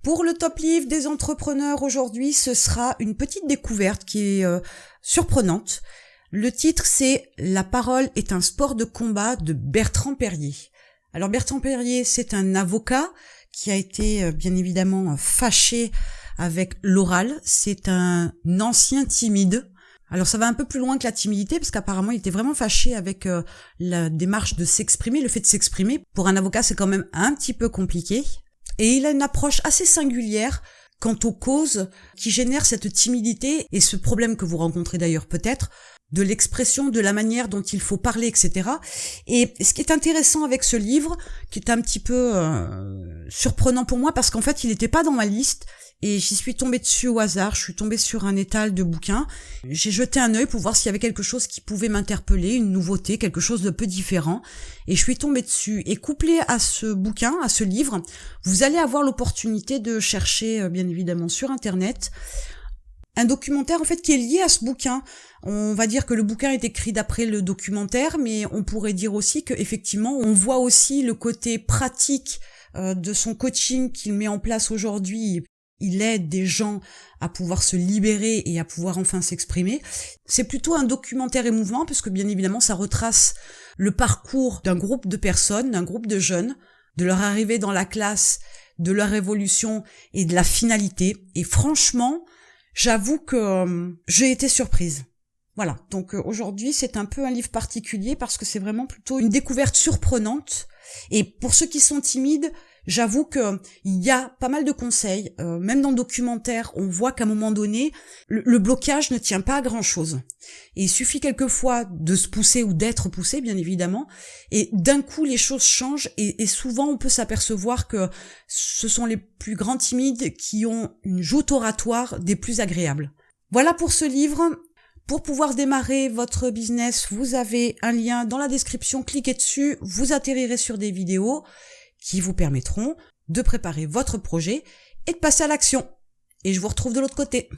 Pour le top livre des entrepreneurs aujourd'hui, ce sera une petite découverte qui est surprenante. Le titre, c'est « La parole est un sport de combat » de Bertrand Perrier. Alors Bertrand Perrier, c'est un avocat qui a été bien évidemment fâché avec l'oral. C'est un ancien timide. Alors ça va un peu plus loin que la timidité, parce qu'apparemment il était vraiment fâché avec la démarche de s'exprimer, le fait de s'exprimer. Pour un avocat, c'est quand même un petit peu compliqué. Et il a une approche assez singulière quant aux causes qui génèrent cette timidité et ce problème que vous rencontrez d'ailleurs peut-être, de l'expression, de la manière dont il faut parler, etc. Et ce qui est intéressant avec ce livre, qui est un petit peu surprenant pour moi, parce qu'en fait il n'était pas dans ma liste, et j'y suis tombée dessus au hasard, je suis tombée sur un étal de bouquins, j'ai jeté un œil pour voir s'il y avait quelque chose qui pouvait m'interpeller, une nouveauté, quelque chose de peu différent, et je suis tombée dessus. Et couplé à ce bouquin, à ce livre, vous allez avoir l'opportunité de chercher, bien évidemment, sur Internet, un documentaire en fait qui est lié à ce bouquin. On va dire que le bouquin est écrit d'après le documentaire, mais on pourrait dire aussi que effectivement on voit aussi le côté pratique de son coaching qu'il met en place aujourd'hui. Il aide des gens à pouvoir se libérer et à pouvoir enfin s'exprimer. C'est plutôt un documentaire émouvant parce que bien évidemment ça retrace le parcours d'un groupe de personnes, d'un groupe de jeunes, de leur arrivée dans la classe, de leur évolution et de la finalité. Et franchement, j'avoue que j'ai été surprise. Voilà, donc aujourd'hui c'est un peu un livre particulier parce que c'est vraiment plutôt une découverte surprenante. Et pour ceux qui sont timides, j'avoue que il y a pas mal de conseils. Même dans le documentaire, on voit qu'à un moment donné, le blocage ne tient pas à grand-chose. Et il suffit quelquefois de se pousser ou d'être poussé, bien évidemment, et d'un coup les choses changent. Et souvent on peut s'apercevoir que ce sont les plus grands timides qui ont une joute oratoire des plus agréables. Voilà pour ce livre. Pour pouvoir démarrer votre business, vous avez un lien dans la description, cliquez dessus, vous atterrirez sur des vidéos qui vous permettront de préparer votre projet et de passer à l'action. Et je vous retrouve de l'autre côté.